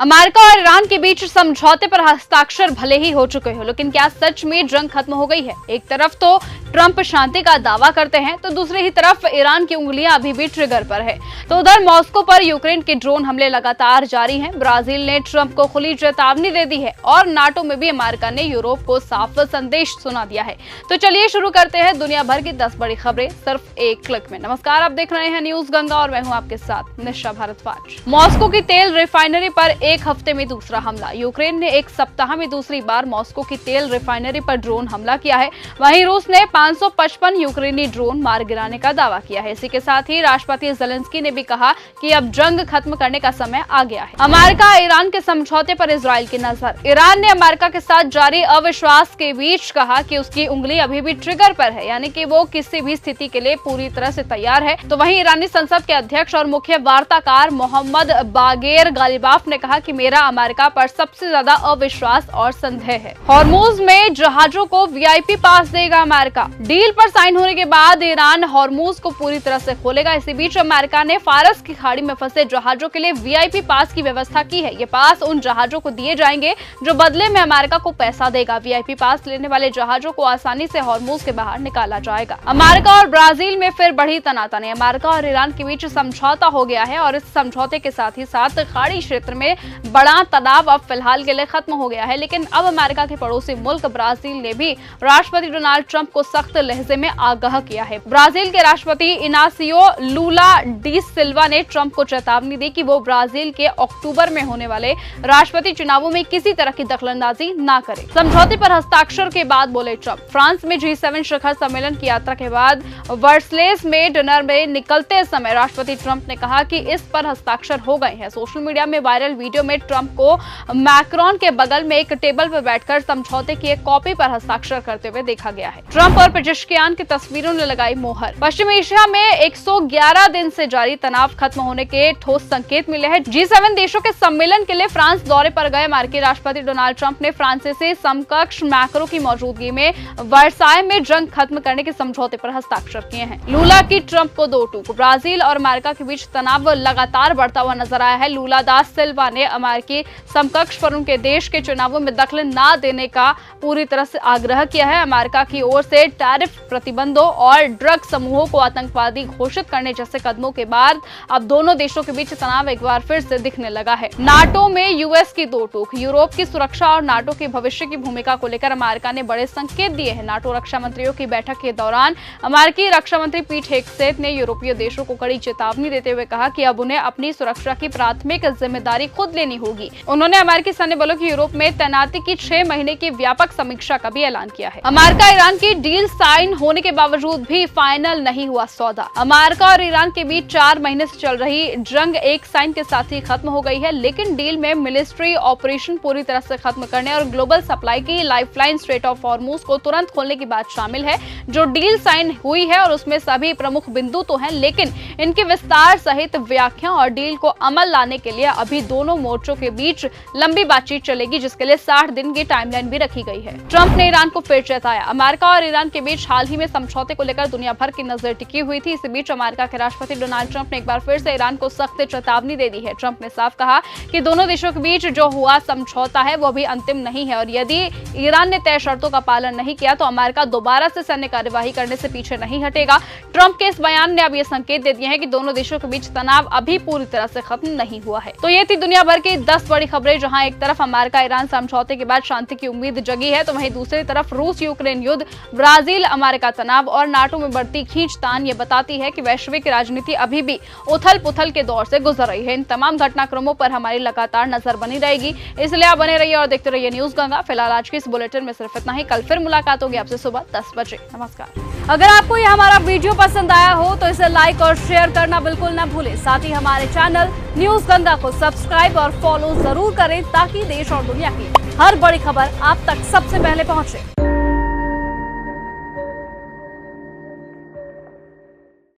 America और Iran के बीच समझौते पर हस्ताक्षर भले ही हो चुके हो, लेकिन क्या सच में जंग खत्म हो गई है? एक तरफ तो ट्रंप शांति का दावा करते हैं, तो दूसरी ही तरफ ईरान की उंगलियां अभी भी ट्रिगर पर है। तो उधर मॉस्को पर यूक्रेन के ड्रोन हमले लगातार जारी हैं। ब्राजील ने ट्रंप को खुली चेतावनी दे दी है और नाटो में भी अमेरिका ने यूरोप को साफ संदेश सुना दिया है। तो चलिए शुरू करते हैं दुनिया भर की 10 बड़ी खबरें सिर्फ एक क्लिक में। नमस्कार, आप देख रहे हैं न्यूज गंगा और मैं हूं आपके साथ निशा भारद्वाज। मॉस्को की तेल रिफाइनरी पर एक हफ्ते में दूसरा हमला। यूक्रेन ने एक सप्ताह में दूसरी बार मॉस्को की तेल रिफाइनरी पर ड्रोन हमला किया है। वहीं रूस ने 555 यूक्रेनी ड्रोन मार गिराने का दावा किया है। इसी के साथ ही राष्ट्रपति ज़ेलेंस्की ने भी कहा कि अब जंग खत्म करने का समय आ गया है। अमेरिका ईरान के समझौते पर इजराइल की नजर। ईरान ने अमेरिका के साथ जारी अविश्वास के बीच कहा कि उसकी उंगली अभी भी ट्रिगर पर है, यानी कि वो किसी भी स्थिति के लिए पूरी तरह से तैयार है। तो वहीं ईरानी संसद के अध्यक्ष और मुख्य वार्ताकार मोहम्मद बागेर गालिबाफ ने कहा कि मेरा अमेरिका पर सबसे ज्यादा अविश्वास और संदेह है। हॉर्मुज में जहाजों को वीआईपी पास देगा अमेरिका। डील पर साइन होने के बाद ईरान हॉर्मुज को पूरी तरह से खोलेगा। इसी बीच अमेरिका ने फारस की खाड़ी में फंसे जहाजों के लिए वीआईपी पास की व्यवस्था की है। ये पास उन जहाजों को दिए जाएंगे जो बदले में अमेरिका को पैसा देगा। वीआईपी पास लेने वाले जहाजों को आसानी से हॉर्मुज के बाहर निकाला जाएगा। अमेरिका और ब्राजील में फिर बढ़ी तनातनी। अमेरिका और ईरान के बीच समझौता हो गया है और इस समझौते के साथ ही साथ खाड़ी क्षेत्र में बड़ा तनाव अब फिलहाल के लिए खत्म हो गया है। लेकिन अब अमेरिका के पड़ोसी मुल्क ब्राजील ने भी राष्ट्रपति डोनाल्ड ट्रंप को सख्त लहजे में आगाह किया है। ब्राजील के राष्ट्रपति इनासियो लूला डी सिल्वा ने ट्रंप को चेतावनी दी कि वो ब्राजील के अक्टूबर में होने वाले राष्ट्रपति चुनावों में किसी तरह की दखलंदाजी ना करे। समझौते पर हस्ताक्षर के बाद बोले ट्रंप। फ्रांस में G7 शिखर सम्मेलन की यात्रा के बाद वर्सलेस में डिनर में निकलते समय राष्ट्रपति ट्रंप ने कहा कि इस पर हस्ताक्षर हो गए हैं। सोशल मीडिया में वायरल वीडियो में ट्रंप को मैक्रोन के बगल में एक टेबल पर बैठकर समझौते की एक कॉपी पर हस्ताक्षर करते हुए देखा गया है। ट्रंप और पेजेश्कियान की तस्वीरों ने लगाई मोहर। पश्चिम एशिया में 111 दिन से जारी तनाव खत्म होने के ठोस संकेत मिले हैं। G7 देशों के सम्मेलन के लिए फ्रांस दौरे पर गए अमेरिकी राष्ट्रपति डोनाल्ड ट्रंप ने फ्रांसीसी समकक्ष मैक्रो की मौजूदगी में वर्साय में जंग खत्म करने के समझौते पर हस्ताक्षर किए हैं। लूला की ट्रंप को दो टूक। ब्राजील और अमेरिका के बीच तनाव लगातार बढ़ता हुआ नजर आया है। लूला दा सिल्वा ने अमेरिकी समकक्ष पर उनके देश के चुनावों में दखल न देने का पूरी तरह से आग्रह किया है। अमेरिका की ओर से टैरिफ प्रतिबंधों और ड्रग समूहों को आतंकवादी घोषित करने जैसे कदमों के बाद अब दोनों देशों के बीच तनाव एक बार फिर से दिखने लगा है। नाटो में यूएस की दो टूक। यूरोप की सुरक्षा और नाटो के भविष्य की भूमिका को लेकर अमेरिका ने बड़े संकेत दिए हैं। नाटो रक्षा मंत्रियों की बैठक के दौरान अमेरिकी रक्षा मंत्री पीट हेगसेथ ने यूरोपीय देशों को कड़ी चेतावनी देते हुए कहा कि अब उन्हें अपनी सुरक्षा की प्राथमिक जिम्मेदारी खुद लेनी होगी। उन्होंने अमेरिकी सैन्य बलों की यूरोप में तैनाती की 6 महीने की व्यापक समीक्षा का भी ऐलान किया है। अमेरिका ईरान की डील साइन होने के बावजूद भी फाइनल नहीं हुआ सौदा। अमेरिका और ईरान के बीच 4 महीने से चल रही जंग एक साइन के साथ ही खत्म हो गई है, लेकिन डील में मिलिट्री ऑपरेशन पूरी तरह से खत्म करने और ग्लोबल सप्लाई की लाइफलाइन स्ट्रेट ऑफ हॉर्मुज को तुरंत खोलने की बात शामिल है। जो डील साइन हुई है और उसमें सभी प्रमुख बिंदु तो हैं, लेकिन इनके विस्तार सहित व्याख्या और डील को अमल लाने के लिए अभी दोनों मोर्चों के बीच लंबी बातचीत चलेगी, जिसके लिए 60 दिन की टाइमलाइन भी रखी गई है। ट्रंप ने ईरान को फिर चेताया। अमेरिका और ईरान के बीच हाल ही में समझौते को लेकर दुनिया भर की नजर टिकी हुई थी। इसी बीच अमेरिका के राष्ट्रपति डोनाल्ड ट्रंप ने एक बार फिर से ईरान को सख्त चेतावनी दे दी है। ट्रंप ने साफ कहा कि दोनों देशों के बीच जो हुआ समझौता है वो भी अंतिम नहीं है और यदि ईरान ने तय शर्तों का पालन नहीं किया तो अमेरिका दोबारा से सैन्य कार्यवाही करने से पीछे नहीं हटेगा। ट्रंप के इस बयान ने अब ये संकेत दे दिए हैं कि दोनों देशों के बीच तनाव अभी पूरी तरह से खत्म नहीं हुआ है। तो ये थी दुनिया भर की 10 बड़ी खबरें, जहां एक तरफ अमेरिका ईरान समझौते के बाद शांति की उम्मीद जगी है, तो वहीं दूसरी तरफ रूस यूक्रेन युद्ध, ब्राजील अमेरिका तनाव और नाटो में बढ़ती खींचतान ये बताती है कि वैश्विक राजनीति अभी भी उथल पुथल के दौर से गुजर रही है। इन तमाम घटनाक्रमों पर हमारी लगातार नजर बनी रहेगी, इसलिए आप बने रहिए और देखते रहिए न्यूज गंगा। फिलहाल आज के इस बुलेटिन में सिर्फ इतना ही। कल फिर मुलाकात होगी आपसे सुबह 10 बजे। नमस्कार। अगर आपको ये हमारा वीडियो पसंद आया हो तो इसे लाइक और शेयर करना बिल्कुल न भूलें। साथ ही हमारे चैनल न्यूज गंगा को सब्सक्राइब और फॉलो जरूर करें ताकि देश और दुनिया की हर बड़ी खबर आप तक सबसे पहले पहुंचे।